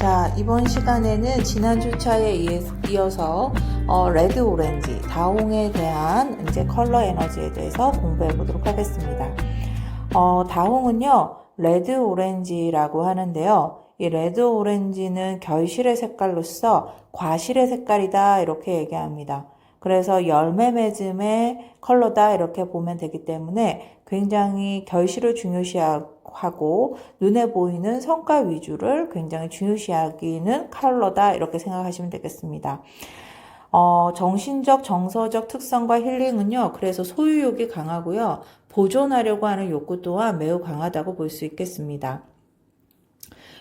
자, 이번 시간에는 지난 주차에 이어서 레드 오렌지, 다홍에 대한 이제 컬러 에너지에 대해서 공부해 보도록 하겠습니다. 다홍은요, 레드 오렌지라고 하는데요. 이 레드 오렌지는 결실의 색깔로서 과실의 색깔이다 이렇게 얘기합니다. 그래서 열매 맺음의 컬러다 이렇게 보면 되기 때문에 굉장히 결실을 중요시하고 눈에 보이는 성과 위주를 굉장히 중요시하기는 컬러다 이렇게 생각하시면 되겠습니다. 정신적, 정서적 특성과 힐링은요, 그래서 소유욕이 강하고요, 보존하려고 하는 욕구 또한 매우 강하다고 볼 수 있겠습니다.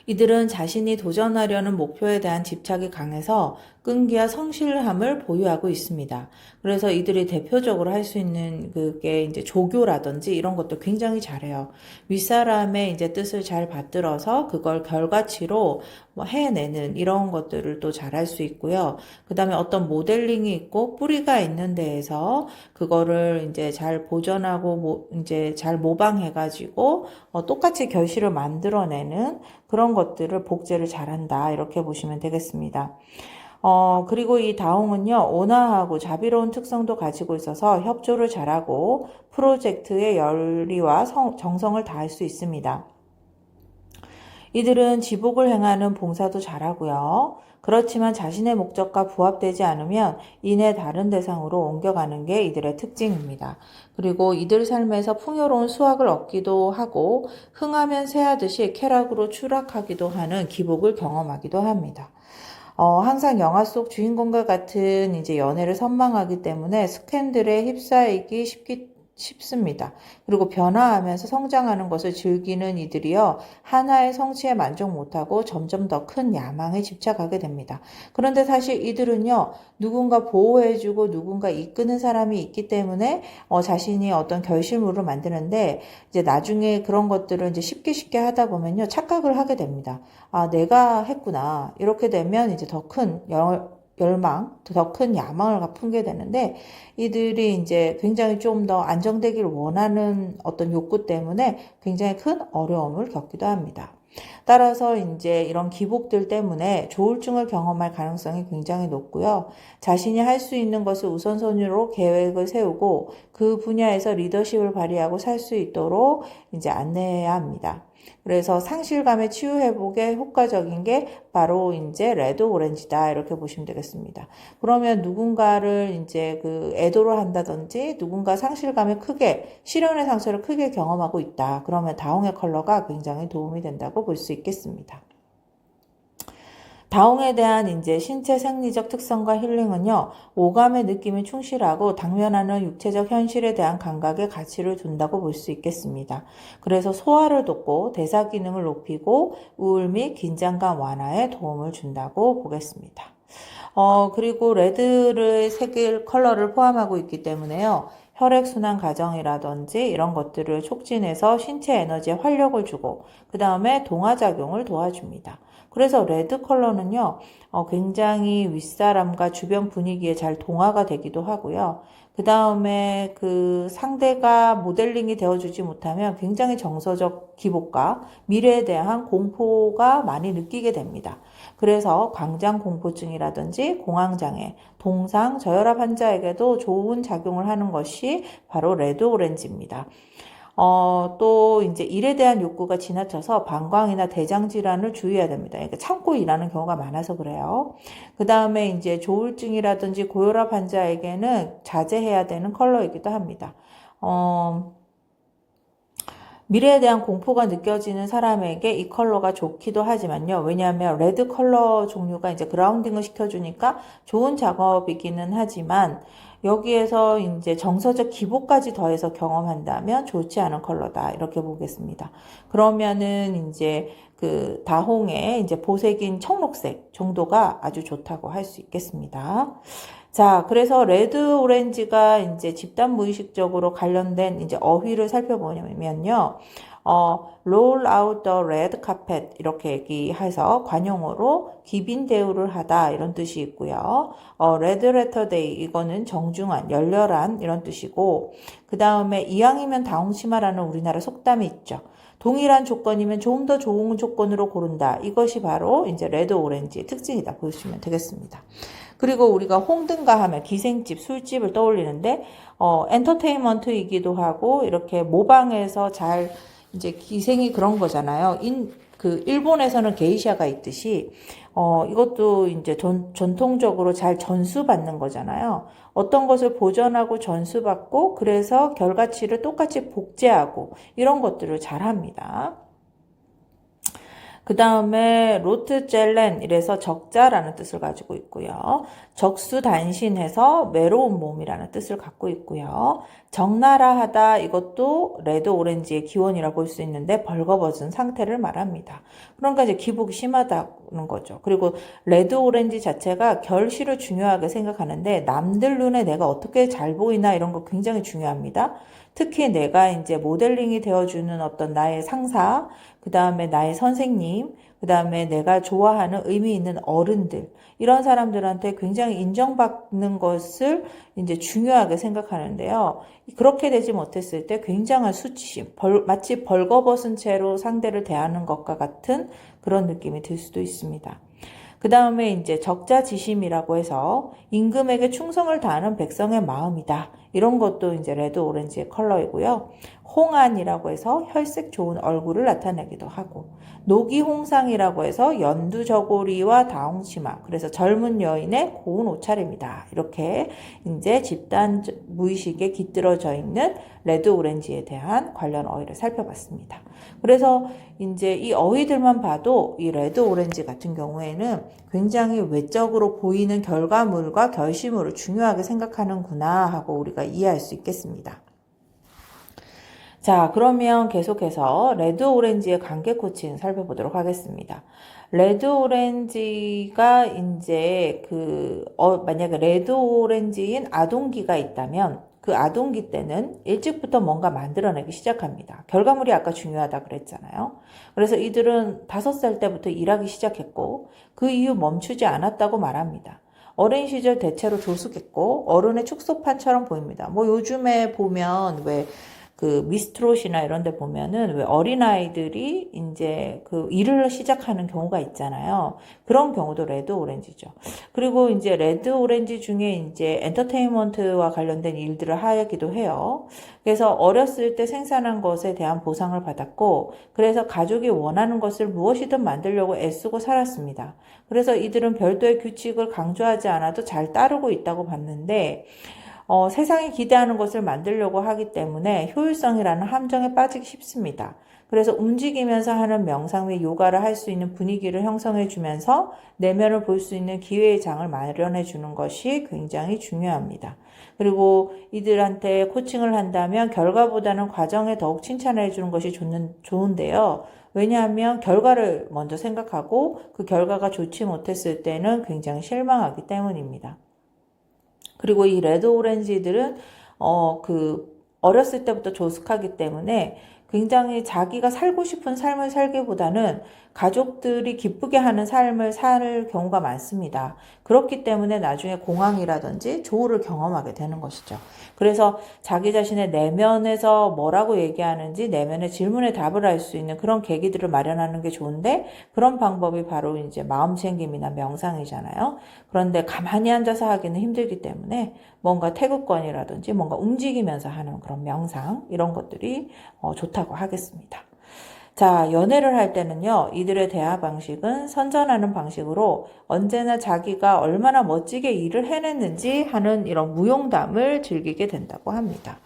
이들은 자신이 도전하려는 목표에 대한 집착이 강해서 끈기와 성실함을 보유하고 있습니다. 그래서 이들이 대표적으로 할 수 있는 그게 이제 조교라든지 이런 것도 굉장히 잘해요. 윗사람의 이제 뜻을 잘 받들어서 그걸 결과치로 해내는 이런 것들을 또 잘할 수 있고요. 그 다음에 어떤 모델링이 있고 뿌리가 있는 데에서 그거를 이제 잘 보존하고 이제 잘 모방해가지고 똑같이 결실을 만들어내는 그런 것들을 복제를 잘한다 이렇게 보시면 되겠습니다. 그리고 이 다홍은요, 온화하고 자비로운 특성도 가지고 있어서 협조를 잘하고 프로젝트의 열의와 정성을 다할 수 있습니다. 이들은 지복을 행하는 봉사도 잘하고요. 그렇지만 자신의 목적과 부합되지 않으면 이내 다른 대상으로 옮겨가는 게 이들의 특징입니다. 그리고 이들 삶에서 풍요로운 수확을 얻기도 하고 흥하면 새하듯이 쾌락으로 추락하기도 하는 기복을 경험하기도 합니다. 항상 영화 속 주인공과 같은 이제 연애를 선망하기 때문에 스캔들에 휩싸이기 쉽습니다. 그리고 변화하면서 성장하는 것을 즐기는 이들이요, 하나의 성취에 만족 못하고 점점 더 큰 야망에 집착하게 됩니다. 그런데 사실 이들은요, 누군가 보호해주고 누군가 이끄는 사람이 있기 때문에 자신이 어떤 결실물을 만드는데 이제 나중에 그런 것들을 이제 쉽게 하다 보면요, 착각을 하게 됩니다. 아, 내가 했구나. 이렇게 되면 이제 더 큰 열망, 더 큰 야망을 품게 되는데 이들이 이제 굉장히 좀 더 안정되기를 원하는 어떤 욕구 때문에 굉장히 큰 어려움을 겪기도 합니다. 따라서 이제 이런 기복들 때문에 조울증을 경험할 가능성이 굉장히 높고요. 자신이 할 수 있는 것을 우선순위로 계획을 세우고 그 분야에서 리더십을 발휘하고 살 수 있도록 이제 안내해야 합니다. 그래서 상실감의 치유 회복에 효과적인 게 바로 이제 레드 오렌지다 이렇게 보시면 되겠습니다. 그러면 누군가를 이제 애도를 한다든지 누군가 상실감에 실현의 상처를 크게 경험하고 있다. 그러면 다홍의 컬러가 굉장히 도움이 된다고 볼 수 있겠습니다. 다홍에 대한 이제 신체 생리적 특성과 힐링은요, 오감의 느낌에 충실하고 당면하는 육체적 현실에 대한 감각에 가치를 둔다고 볼 수 있겠습니다. 그래서 소화를 돕고 대사 기능을 높이고 우울 및 긴장감 완화에 도움을 준다고 보겠습니다. 그리고 레드를 새길 컬러를 포함하고 있기 때문에요, 혈액순환 과정이라든지 이런 것들을 촉진해서 신체 에너지에 활력을 주고 그 다음에 동화작용을 도와줍니다. 그래서 레드 컬러는요, 굉장히 윗사람과 주변 분위기에 잘 동화가 되기도 하고요. 그 다음에 그 상대가 모델링이 되어주지 못하면 굉장히 정서적 기복과 미래에 대한 공포가 많이 느끼게 됩니다. 그래서 광장공포증이라든지 공황장애, 동상, 저혈압 환자에게도 좋은 작용을 하는 것이 바로 레드 오렌지입니다. 또 이제 일에 대한 욕구가 지나쳐서 방광이나 대장 질환을 주의해야 됩니다. 그러니까 참고 일하는 경우가 많아서 그래요. 그 다음에 이제 조울증이라든지 고혈압 환자에게는 자제해야 되는 컬러이기도 합니다. 미래에 대한 공포가 느껴지는 사람에게 이 컬러가 좋기도 하지만요. 왜냐하면 레드 컬러 종류가 이제 그라운딩을 시켜주니까 좋은 작업이기는 하지만 여기에서 이제 정서적 기복까지 더해서 경험한다면 좋지 않은 컬러다 이렇게 보겠습니다. 그러면은 이제 다홍의 이제 보색인 청록색 정도가 아주 좋다고 할 수 있겠습니다. 자, 그래서 레드 오렌지가 이제 집단 무의식적으로 관련된 이제 어휘를 살펴보면요. roll out the red carpet 이렇게 얘기해서 관용어로 기빈 대우를 하다 이런 뜻이 있고요. red letter day 이거는 정중한, 열렬한 이런 뜻이고 그 다음에 이왕이면 다홍치마라는 우리나라 속담이 있죠. 동일한 조건이면 좀 더 좋은 조건으로 고른다. 이것이 바로 이제 레드 오렌지의 특징이다 보시면 되겠습니다. 그리고 우리가 홍등가 하면 기생집, 술집을 떠올리는데 엔터테인먼트이기도 하고 이렇게 모방해서 잘 이제 기생이 그런 거잖아요. 일본에서는 게이샤가 있듯이 이것도 이제 전통적으로 잘 전수받는 거잖아요. 어떤 것을 보존하고 전수받고 그래서 결과치를 똑같이 복제하고 이런 것들을 잘 합니다. 그 다음에 로트젤렌 이래서 적자라는 뜻을 가지고 있고요. 적수단신해서 외로운 몸이라는 뜻을 갖고 있고요. 적나라하다 이것도 레드 오렌지의 기원이라 볼 수 있는데 벌거벗은 상태를 말합니다. 그러니까 이제 기복이 심하다는 거죠. 그리고 레드 오렌지 자체가 결실을 중요하게 생각하는데 남들 눈에 내가 어떻게 잘 보이나 이런 거 굉장히 중요합니다. 특히 내가 이제 모델링이 되어주는 어떤 나의 상사, 그 다음에 나의 선생님, 그 다음에 내가 좋아하는 의미 있는 어른들, 이런 사람들한테 굉장히 인정받는 것을 이제 중요하게 생각하는데요. 그렇게 되지 못했을 때 굉장한 수치심, 마치 벌거벗은 채로 상대를 대하는 것과 같은 그런 느낌이 들 수도 있습니다. 그 다음에 이제 적자지심이라고 해서 임금에게 충성을 다하는 백성의 마음이다. 이런 것도 이제 레드 오렌지의 컬러이고요. 홍안이라고 해서 혈색 좋은 얼굴을 나타내기도 하고, 노기홍상이라고 해서 연두저고리와 다홍치마, 그래서 젊은 여인의 고운 옷차림이다. 이렇게 이제 집단 무의식에 깃들어져 있는 레드 오렌지에 대한 관련 어휘를 살펴봤습니다. 그래서 이제 이 어휘들만 봐도 이 레드 오렌지 같은 경우에는 굉장히 외적으로 보이는 결과물과 결실물을 중요하게 생각하는구나 하고 우리가 이해할 수 있겠습니다. 자, 그러면 계속해서 레드 오렌지의 관계 코칭 살펴보도록 하겠습니다. 레드 오렌지가 이제 만약에 레드 오렌지인 아동기가 있다면 그 아동기 때는 일찍부터 뭔가 만들어내기 시작합니다. 결과물이 아까 중요하다 그랬잖아요. 그래서 이들은 5살 때부터 일하기 시작했고 그 이후 멈추지 않았다고 말합니다. 어린 시절 대체로 조숙했고 어른의 축소판처럼 보입니다. 뭐 요즘에 보면 왜 미스트롯이나 이런 데 보면은 왜 어린아이들이 이제 일을 시작하는 경우가 있잖아요. 그런 경우도 레드 오렌지죠. 그리고 이제 레드 오렌지 중에 이제 엔터테인먼트와 관련된 일들을 하기도 해요. 그래서 어렸을 때 생산한 것에 대한 보상을 받았고, 그래서 가족이 원하는 것을 무엇이든 만들려고 애쓰고 살았습니다. 그래서 이들은 별도의 규칙을 강조하지 않아도 잘 따르고 있다고 봤는데, 세상이 기대하는 것을 만들려고 하기 때문에 효율성이라는 함정에 빠지기 쉽습니다. 그래서 움직이면서 하는 명상 및 요가를 할 수 있는 분위기를 형성해 주면서 내면을 볼 수 있는 기회의 장을 마련해 주는 것이 굉장히 중요합니다. 그리고 이들한테 코칭을 한다면 결과보다는 과정에 더욱 칭찬해 주는 것이 좋은데요. 왜냐하면 결과를 먼저 생각하고 그 결과가 좋지 못했을 때는 굉장히 실망하기 때문입니다. 그리고 이 레드 오렌지들은 어렸을 때부터 조숙하기 때문에 굉장히 자기가 살고 싶은 삶을 살기보다는 가족들이 기쁘게 하는 삶을 살 경우가 많습니다. 그렇기 때문에 나중에 공황이라든지 조울을 경험하게 되는 것이죠. 그래서 자기 자신의 내면에서 뭐라고 얘기하는지 내면의 질문에 답을 할 수 있는 그런 계기들을 마련하는 게 좋은데, 그런 방법이 바로 이제 마음 챙김이나 명상이잖아요. 그런데 가만히 앉아서 하기는 힘들기 때문에 뭔가 태극권이라든지 뭔가 움직이면서 하는 그런 명상, 이런 것들이 좋다고 하겠습니다. 자, 연애를 할 때는요, 이들의 대화 방식은 선전하는 방식으로 언제나 자기가 얼마나 멋지게 일을 해냈는지 하는 이런 무용담을 즐기게 된다고 합니다.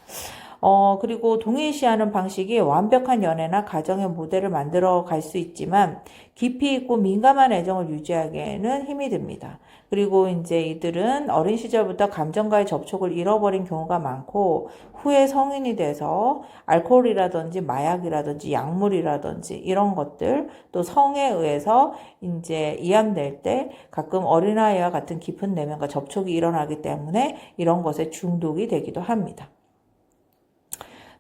그리고 동일시하는 방식이 완벽한 연애나 가정의 모델을 만들어 갈 수 있지만 깊이 있고 민감한 애정을 유지하기에는 힘이 듭니다. 그리고 이제 이들은 어린 시절부터 감정과의 접촉을 잃어버린 경우가 많고 후에 성인이 돼서 알코올이라든지 마약이라든지 약물이라든지 이런 것들, 또 성에 의해서 이제 이암될 때 가끔 어린아이와 같은 깊은 내면과 접촉이 일어나기 때문에 이런 것에 중독이 되기도 합니다.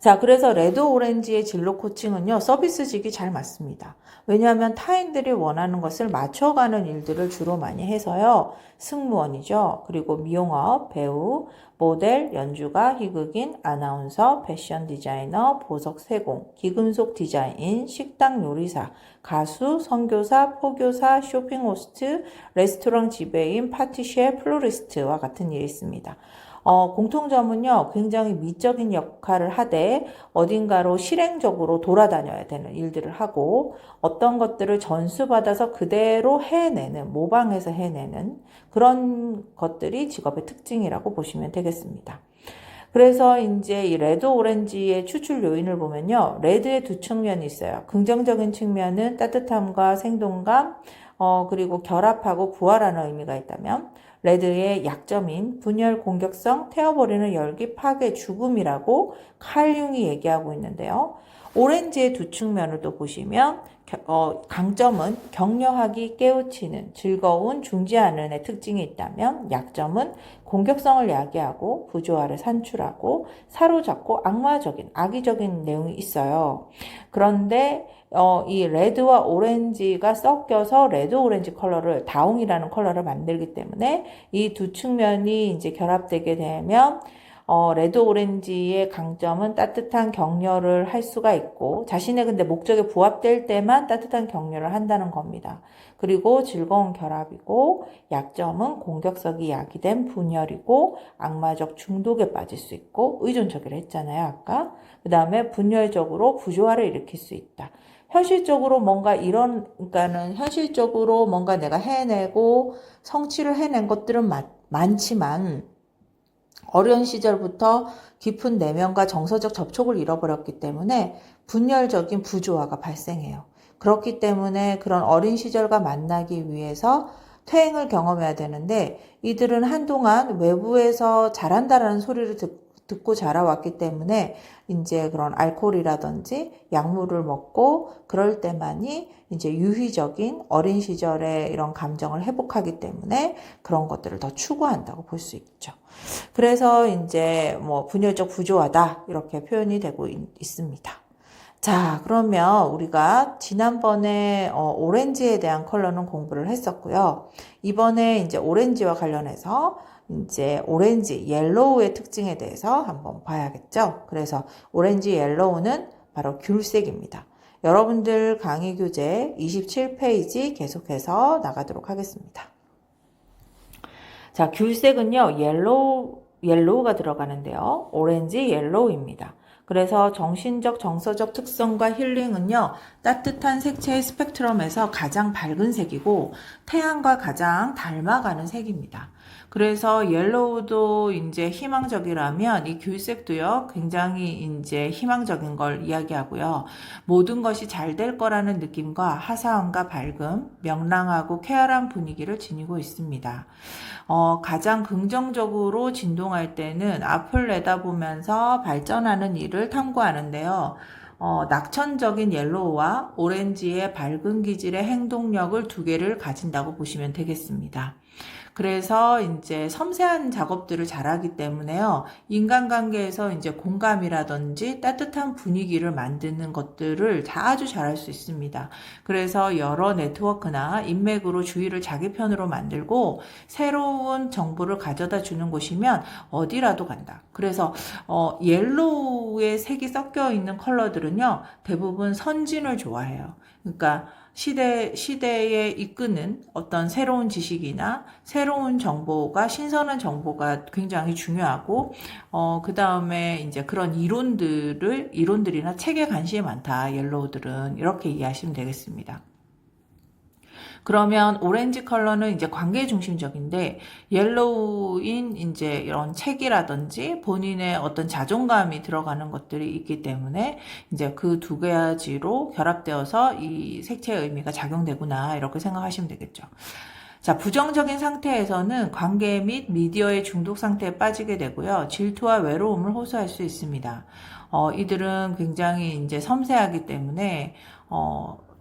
자, 그래서 레드 오렌지의 진로 코칭은요, 서비스직이 잘 맞습니다. 왜냐하면 타인들이 원하는 것을 맞춰가는 일들을 주로 많이 해서요, 승무원이죠. 그리고 미용업, 배우, 모델, 연주가, 희극인, 아나운서, 패션 디자이너, 보석 세공, 기금속 디자인, 식당 요리사, 가수, 선교사, 포교사, 쇼핑 호스트, 레스토랑 지배인, 파티셰, 플로리스트와 같은 일이 있습니다. 공통점은요, 굉장히 미적인 역할을 하되 어딘가로 실행적으로 돌아다녀야 되는 일들을 하고 어떤 것들을 전수받아서 그대로 해내는, 모방해서 해내는 그런 것들이 직업의 특징이라고 보시면 되겠습니다. 그래서 이제 이 레드 오렌지의 추출 요인을 보면요, 레드의 두 측면이 있어요. 긍정적인 측면은 따뜻함과 생동감, 그리고 결합하고 부활하는 의미가 있다면, 레드의 약점인 분열, 공격성, 태워버리는 열기, 파괴, 죽음이라고 칼 융이 얘기하고 있는데요. 오렌지의 두 측면을 또 보시면 강점은 격려하기, 깨우치는, 즐거운, 중지하는의 특징이 있다면 약점은 공격성을 야기하고 부조화를 산출하고 사로잡고 악마적인, 악의적인 내용이 있어요. 그런데 이 레드와 오렌지가 섞여서 레드 오렌지 컬러를 다홍이라는 컬러를 만들기 때문에 이 두 측면이 이제 결합되게 되면 레드 오렌지의 강점은 따뜻한 격려를 할 수가 있고 자신의 근데 목적에 부합될 때만 따뜻한 격려를 한다는 겁니다. 그리고 즐거운 결합이고 약점은 공격성이 야기된 분열이고 악마적 중독에 빠질 수 있고 의존적이라 했잖아요. 아까. 그 다음에 분열적으로 부조화를 일으킬 수 있다. 현실적으로 뭔가 그러니까는 현실적으로 뭔가 내가 해내고 성취를 해낸 것들은 많지만 어려운 시절부터 깊은 내면과 정서적 접촉을 잃어버렸기 때문에 분열적인 부조화가 발생해요. 그렇기 때문에 그런 어린 시절과 만나기 위해서 퇴행을 경험해야 되는데 이들은 한동안 외부에서 잘한다라는 소리를 듣고 자라왔기 때문에 이제 그런 알코올이라든지 약물을 먹고 그럴 때만이 이제 유희적인 어린 시절의 이런 감정을 회복하기 때문에 그런 것들을 더 추구한다고 볼 수 있죠. 그래서 이제 뭐 분열적 부조화다 이렇게 표현이 되고 있습니다. 자, 그러면 우리가 지난번에 오렌지에 대한 컬러는 공부를 했었고요. 이번에 이제 오렌지와 관련해서 이제 오렌지, 옐로우의 특징에 대해서 한번 봐야겠죠. 그래서 오렌지, 옐로우는 바로 귤색입니다. 여러분들 강의 교재 27페이지 계속해서 나가도록 하겠습니다. 자, 귤색은요, 옐로우가 들어가는데요. 오렌지, 옐로우입니다. 그래서 정신적, 정서적 특성과 힐링은요, 따뜻한 색채의 스펙트럼에서 가장 밝은 색이고, 태양과 가장 닮아가는 색입니다. 그래서 옐로우도 이제 희망적이라면 이 귤색도요, 굉장히 이제 희망적인 걸 이야기하고요. 모든 것이 잘 될 거라는 느낌과 화사함과 밝음, 명랑하고 쾌활한 분위기를 지니고 있습니다. 가장 긍정적으로 진동할 때는 앞을 내다보면서 발전하는 일을 탐구하는데요. 낙천적인 옐로우와 오렌지의 밝은 기질의 행동력을 두 개를 가진다고 보시면 되겠습니다. 그래서 이제 섬세한 작업들을 잘하기 때문에요. 인간관계에서 이제 공감이라든지 따뜻한 분위기를 만드는 것들을 아주 잘할 수 있습니다. 그래서 여러 네트워크나 인맥으로 주위를 자기 편으로 만들고 새로운 정보를 가져다 주는 곳이면 어디라도 간다. 그래서 옐로우의 색이 섞여 있는 컬러들은요. 대부분 선진을 좋아해요. 그러니까 시대에 이끄는 어떤 새로운 지식이나 새로운 정보가, 신선한 정보가 굉장히 중요하고, 그 다음에 이제 그런 이론들이나 책에 관심이 많다, 옐로우들은. 이렇게 이해하시면 되겠습니다. 그러면 오렌지 컬러는 이제 관계 중심적인데 옐로우인 이제 이런 책이라든지 본인의 어떤 자존감이 들어가는 것들이 있기 때문에 이제 그 두 가지로 결합되어서 이 색채의 의미가 작용되구나 이렇게 생각하시면 되겠죠. 자, 부정적인 상태에서는 관계 및 미디어의 중독 상태에 빠지게 되고요. 질투와 외로움을 호소할 수 있습니다. 이들은 굉장히 이제 섬세하기 때문에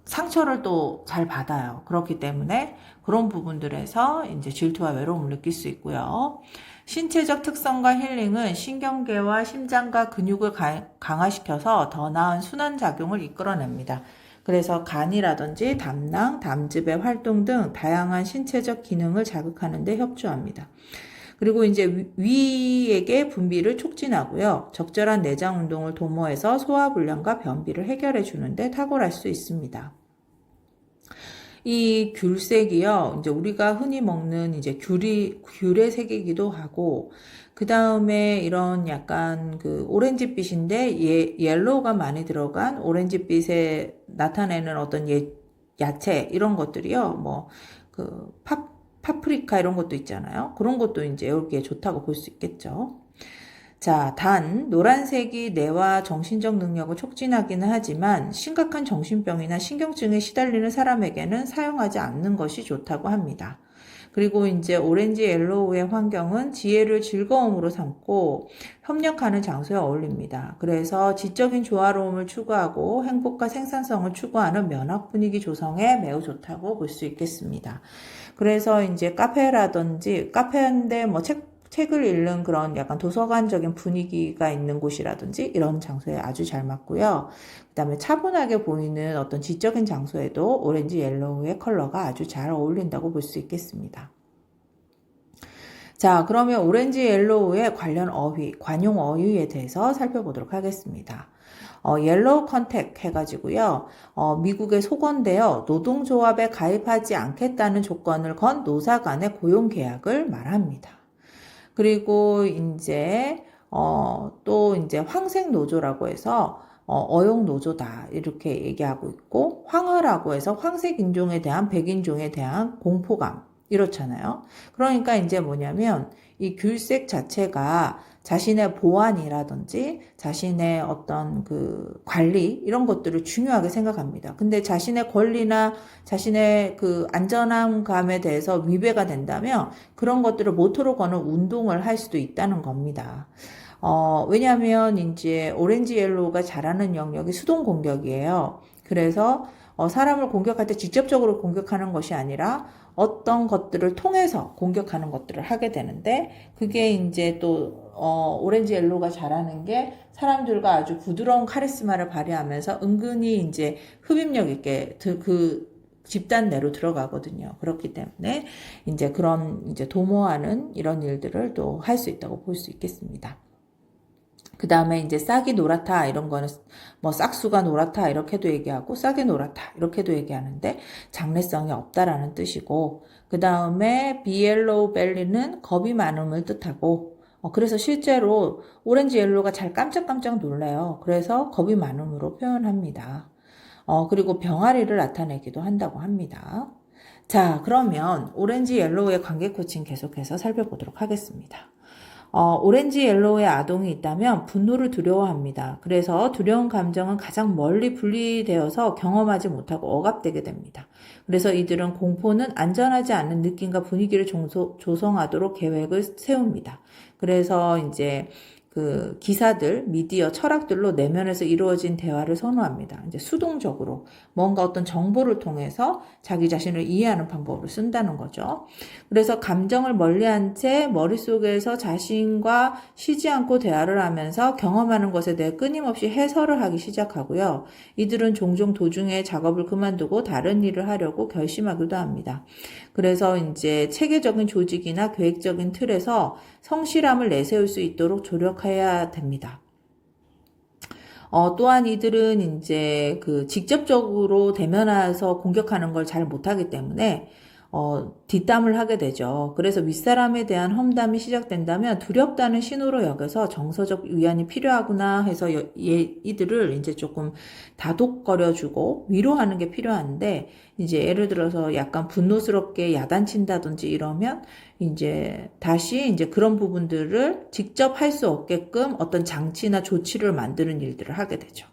상처를 또 잘 받아요. 그렇기 때문에 그런 부분들에서 이제 질투와 외로움을 느낄 수 있고요. 신체적 특성과 힐링은 신경계와 심장과 근육을 강화시켜서 더 나은 순환작용을 이끌어냅니다. 그래서 간이라든지 담낭, 담즙의 활동 등 다양한 신체적 기능을 자극하는 데 협조합니다. 그리고 이제 위액의 분비를 촉진하고요. 적절한 내장 운동을 도모해서 소화불량과 변비를 해결해 주는데 탁월할 수 있습니다. 이 귤색이요, 이제 우리가 흔히 먹는 이제 귤의 색이기도 하고, 그 다음에 이런 약간 그 오렌지빛인데 옐로우가 많이 들어간 오렌지빛에 나타내는 어떤 야채 이런 것들이요, 뭐 그 파프리카 이런 것도 있잖아요. 그런 것도 이제 여기에 좋다고 볼 수 있겠죠. 자, 단, 노란색이 뇌와 정신적 능력을 촉진하기는 하지만 심각한 정신병이나 신경증에 시달리는 사람에게는 사용하지 않는 것이 좋다고 합니다. 그리고 이제 오렌지 옐로우의 환경은 지혜를 즐거움으로 삼고 협력하는 장소에 어울립니다. 그래서 지적인 조화로움을 추구하고 행복과 생산성을 추구하는 면학 분위기 조성에 매우 좋다고 볼 수 있겠습니다. 그래서 이제 카페인데 뭐 책을 읽는 그런 약간 도서관적인 분위기가 있는 곳이라든지 이런 장소에 아주 잘 맞고요. 그 다음에 차분하게 보이는 어떤 지적인 장소에도 오렌지 옐로우의 컬러가 아주 잘 어울린다고 볼 수 있겠습니다. 자, 그러면 오렌지 옐로우의 관련 어휘, 관용 어휘에 대해서 살펴보도록 하겠습니다. 옐로우 컨택 해가지고요. 미국의 소건데요. 노동조합에 가입하지 않겠다는 조건을 건 노사 간의 고용 계약을 말합니다. 그리고 이제 또 이제 황색 노조라고 해서 어용 노조다 이렇게 얘기하고 있고, 황허라고 해서 황색 인종에 대한 백인종에 대한 공포감 이렇잖아요. 그러니까 이제 뭐냐면 이 귤색 자체가 자신의 보안이라든지 자신의 어떤 그 관리 이런 것들을 중요하게 생각합니다. 근데 자신의 권리나 자신의 그 안전함감에 대해서 위배가 된다면 그런 것들을 모토로 거는 운동을 할 수도 있다는 겁니다. 왜냐하면 이제 오렌지 옐로우가 잘하는 영역이 수동 공격이에요. 그래서 사람을 공격할 때 직접적으로 공격하는 것이 아니라 어떤 것들을 통해서 공격하는 것들을 하게 되는데, 그게 이제 또 오렌지 옐로우가 잘하는 게 사람들과 아주 부드러운 카리스마를 발휘하면서 은근히 이제 흡입력 있게 그 집단 내로 들어가거든요. 그렇기 때문에 이제 그런 이제 도모하는 이런 일들을 또 할 수 있다고 볼 수 있겠습니다. 그 다음에 이제 싹이 노랗다 이런 거는 뭐 싹수가 노랗다 이렇게도 얘기하고 싹이 노랗다 이렇게도 얘기하는데 장래성이 없다라는 뜻이고, 그 다음에 비옐로우 벨리는 겁이 많음을 뜻하고, 그래서 실제로 오렌지 옐로우가 잘 깜짝깜짝 놀래요. 그래서 겁이 많음으로 표현합니다. 그리고 병아리를 나타내기도 한다고 합니다. 자, 그러면 오렌지 옐로우의 관계 코칭 계속해서 살펴보도록 하겠습니다. 오렌지 옐로우의 아동이 있다면 분노를 두려워합니다. 그래서 두려운 감정은 가장 멀리 분리되어서 경험하지 못하고 억압되게 됩니다. 그래서 이들은 공포는 안전하지 않은 느낌과 분위기를 조성하도록 계획을 세웁니다. 그래서 이제 그 기사들, 미디어, 철학들로 내면에서 이루어진 대화를 선호합니다. 이제 수동적으로 뭔가 어떤 정보를 통해서 자기 자신을 이해하는 방법을 쓴다는 거죠. 그래서 감정을 멀리한 채 머릿속에서 자신과 쉬지 않고 대화를 하면서 경험하는 것에 대해 끊임없이 해설을 하기 시작하고요. 이들은 종종 도중에 작업을 그만두고 다른 일을 하려고 결심하기도 합니다. 그래서 이제 체계적인 조직이나 계획적인 틀에서 성실함을 내세울 수 있도록 조력해야 됩니다. 또한 이들은 이제 그 직접적으로 대면해서 공격하는 걸 잘 못하기 때문에 뒷담을 하게 되죠. 그래서 윗사람에 대한 험담이 시작된다면 두렵다는 신호로 여겨서 정서적 위안이 필요하구나 해서 이들을 이제 조금 다독거려주고 위로하는 게 필요한데, 이제 예를 들어서 약간 분노스럽게 야단친다든지 이러면 이제 다시 이제 그런 부분들을 직접 할 수 없게끔 어떤 장치나 조치를 만드는 일들을 하게 되죠.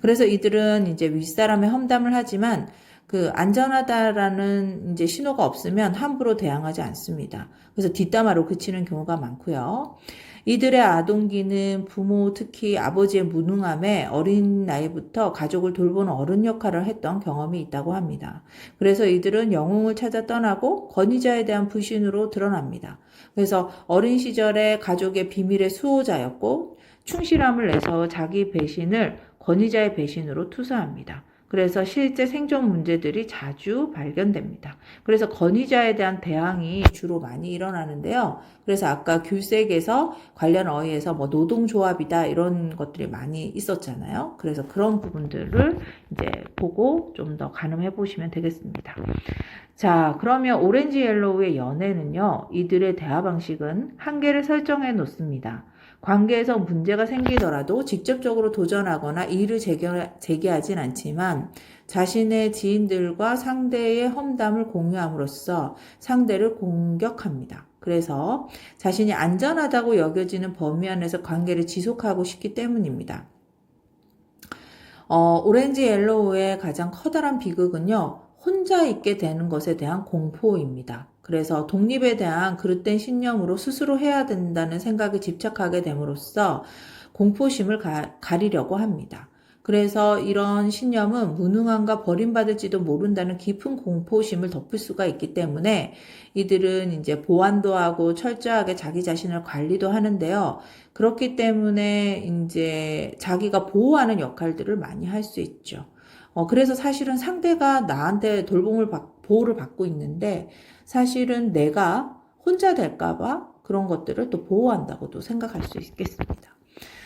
그래서 이들은 이제 윗사람의 험담을 하지만 그 안전하다라는 이제 신호가 없으면 함부로 대항하지 않습니다. 그래서 뒷담화로 그치는 경우가 많고요. 이들의 아동기는 부모, 특히 아버지의 무능함에 어린 나이부터 가족을 돌보는 어른 역할을 했던 경험이 있다고 합니다. 그래서 이들은 영웅을 찾아 떠나고 권위자에 대한 불신으로 드러납니다. 그래서 어린 시절에 가족의 비밀의 수호자였고 충실함을 내서 자기 배신을 권위자의 배신으로 투사합니다. 그래서 실제 생존 문제들이 자주 발견됩니다. 그래서 권위자에 대한 대항이 주로 많이 일어나는데요. 그래서 아까 귤색에서 관련 어휘에서 뭐 노동조합이다 이런 것들이 많이 있었잖아요. 그래서 그런 부분들을 이제 보고 좀 더 가늠해 보시면 되겠습니다. 자, 그러면 오렌지 옐로우의 연애는요, 이들의 대화 방식은 한계를 설정해 놓습니다. 관계에서 문제가 생기더라도 직접적으로 도전하거나 이의를 제기하진 않지만 자신의 지인들과 상대의 험담을 공유함으로써 상대를 공격합니다. 그래서 자신이 안전하다고 여겨지는 범위 안에서 관계를 지속하고 싶기 때문입니다. 오렌지 옐로우의 가장 커다란 비극은요, 혼자 있게 되는 것에 대한 공포입니다. 그래서 독립에 대한 그릇된 신념으로 스스로 해야 된다는 생각에 집착하게 됨으로써 공포심을 가리려고 합니다. 그래서 이런 신념은 무능함과 버림받을지도 모른다는 깊은 공포심을 덮을 수가 있기 때문에 이들은 이제 보완도 하고 철저하게 자기 자신을 관리도 하는데요. 그렇기 때문에 이제 자기가 보호하는 역할들을 많이 할 수 있죠. 그래서 사실은 상대가 나한테 보호를 받고 있는데 사실은 내가 혼자 될까봐 그런 것들을 또 보호한다고도 생각할 수 있겠습니다.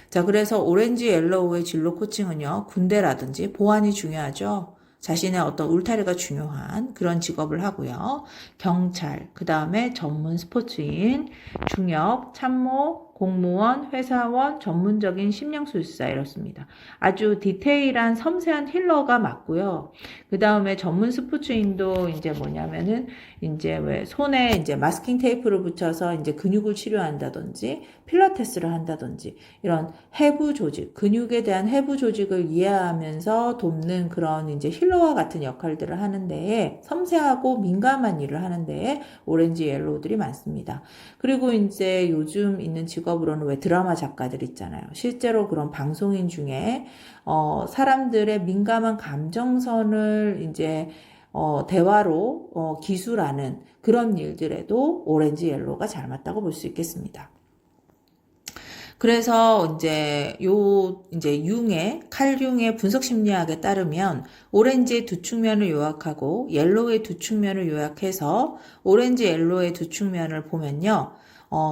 자, 그래서 오렌지 옐로우의 진로 코칭은요, 군대라든지 보안이 중요하죠. 자신의 어떤 울타리가 중요한 그런 직업을 하고요. 경찰, 그 다음에 전문 스포츠인, 중역, 참모, 공무원, 회사원, 전문적인 심령술사 이렇습니다. 아주 디테일한 섬세한 힐러가 맞고요. 그 다음에 전문 스포츠인도 이제 뭐냐면은 이제 왜 손에 이제 마스킹 테이프를 붙여서 이제 근육을 치료한다든지 필라테스를 한다든지 이런 해부 조직, 근육에 대한 해부 조직을 이해하면서 돕는 그런 이제 힐러와 같은 역할들을 하는데 섬세하고 민감한 일을 하는데 오렌지 옐로우들이 많습니다. 그리고 이제 요즘 있는 직업으로는 왜 드라마 작가들 있잖아요. 실제로 그런 방송인 중에 사람들의 민감한 감정선을 이제 대화로 기술하는 그런 일들에도 오렌지 옐로우가 잘 맞다고 볼 수 있겠습니다. 그래서 이제 칼융의 분석 심리학에 따르면 오렌지의 두 측면을 요약하고 옐로우의 두 측면을 요약해서 오렌지 옐로우의 두 측면을 보면요.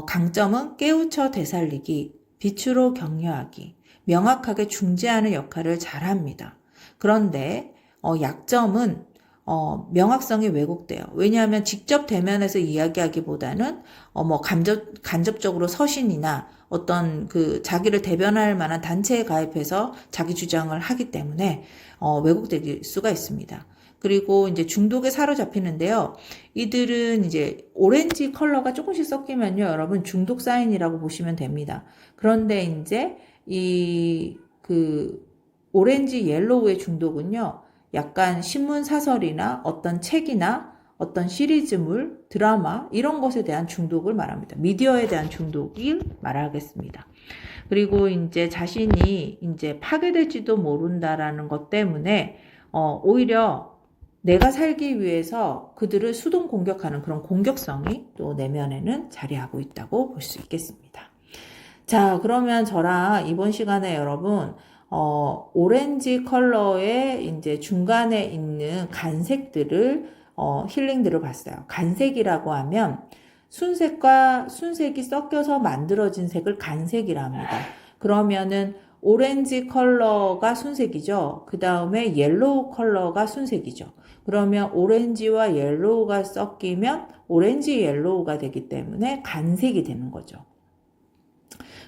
강점은 깨우쳐 되살리기, 빛으로 격려하기, 명확하게 중재하는 역할을 잘합니다. 그런데 약점은 명확성이 왜곡돼요. 왜냐하면 직접 대면해서 이야기하기보다는 간접적으로 서신이나 어떤 그 자기를 대변할 만한 단체에 가입해서 자기 주장을 하기 때문에 왜곡될 수가 있습니다. 그리고 이제 중독에 사로잡히는데요. 이들은 이제 오렌지 컬러가 조금씩 섞이면요, 여러분 중독 사인이라고 보시면 됩니다. 그런데 이제 오렌지 옐로우의 중독은요, 약간 신문 사설이나 어떤 책이나 어떤 시리즈물, 드라마 이런 것에 대한 중독을 말합니다. 미디어에 대한 중독을 말하겠습니다. 그리고 이제 자신이 이제 파괴될지도 모른다라는 것 때문에 오히려 내가 살기 위해서 그들을 수동 공격하는 그런 공격성이 또 내면에는 자리하고 있다고 볼 수 있겠습니다. 자, 그러면 저랑 이번 시간에 여러분 오렌지 컬러의 이제 중간에 있는 간색들을 힐링들을 봤어요. 간색이라고 하면 순색과 순색이 섞여서 만들어진 색을 간색이라 합니다. 그러면은 오렌지 컬러가 순색이죠. 그 다음에 옐로우 컬러가 순색이죠. 그러면 오렌지와 옐로우가 섞이면 오렌지 옐로우가 되기 때문에 간색이 되는 거죠.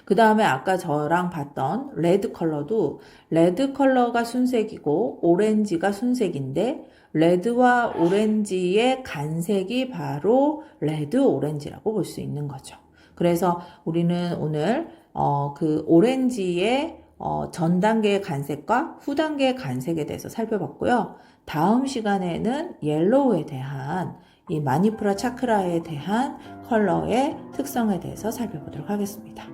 그 다음에 아까 저랑 봤던 레드 컬러도 레드 컬러가 순색이고 오렌지가 순색인데 레드와 오렌지의 간색이 바로 레드 오렌지라고 볼 수 있는 거죠. 그래서 우리는 오늘 그 오렌지의 전 단계의 간색과 후 단계의 간색에 대해서 살펴봤고요. 다음 시간에는 옐로우에 대한 이 마니푸라 차크라에 대한 컬러의 특성에 대해서 살펴보도록 하겠습니다.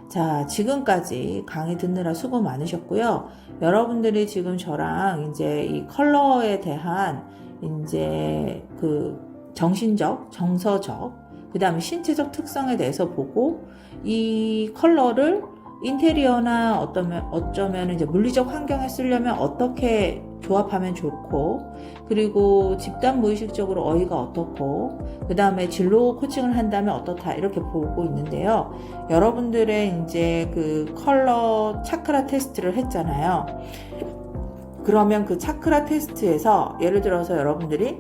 자, 지금까지 강의 듣느라 수고 많으셨고요. 여러분들이 지금 저랑 이제 이 컬러에 대한 이제 그 정신적, 정서적, 그 다음에 신체적 특성에 대해서 보고 이 컬러를 인테리어나 어쩌면 이제 물리적 환경에 쓰려면 어떻게 조합하면 좋고, 그리고 집단 무의식적으로 어휘가 어떻고, 그 다음에 진로 코칭을 한다면 어떻다, 이렇게 보고 있는데요. 여러분들의 이제 그 컬러 차크라 테스트를 했잖아요. 그러면 그 차크라 테스트에서 예를 들어서 여러분들이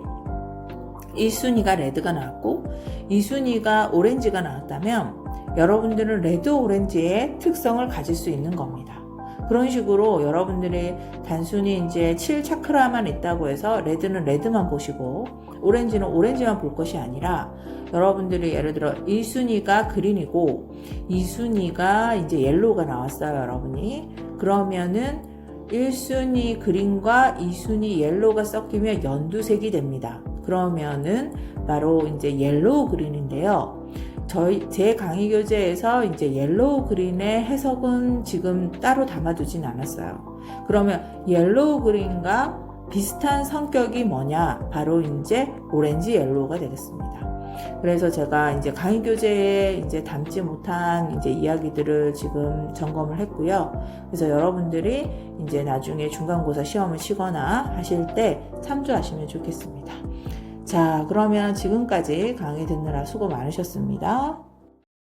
1순위가 레드가 나왔고 2순위가 오렌지가 나왔다면 여러분들은 레드 오렌지의 특성을 가질 수 있는 겁니다. 그런 식으로 여러분들이 단순히 이제 7차크라만 있다고 해서 레드는 레드만 보시고 오렌지는 오렌지만 볼 것이 아니라 여러분들이 예를 들어 1순위가 그린이고 2순위가 이제 옐로우가 나왔어요, 여러분이. 그러면은 1순위 그린과 2순위 옐로우가 섞이면 연두색이 됩니다. 그러면은 바로 이제 옐로우 그린인데요. 제 강의 교재에서 이제 옐로우 그린의 해석은 지금 따로 담아두진 않았어요. 그러면 옐로우 그린과 비슷한 성격이 뭐냐? 바로 이제 오렌지 옐로우가 되겠습니다. 그래서 제가 이제 강의 교재에 이제 담지 못한 이제 이야기들을 지금 점검을 했고요. 그래서 여러분들이 이제 나중에 중간고사 시험을 치거나 하실 때 참조하시면 좋겠습니다. 자, 그러면 지금까지 강의 듣느라 수고 많으셨습니다.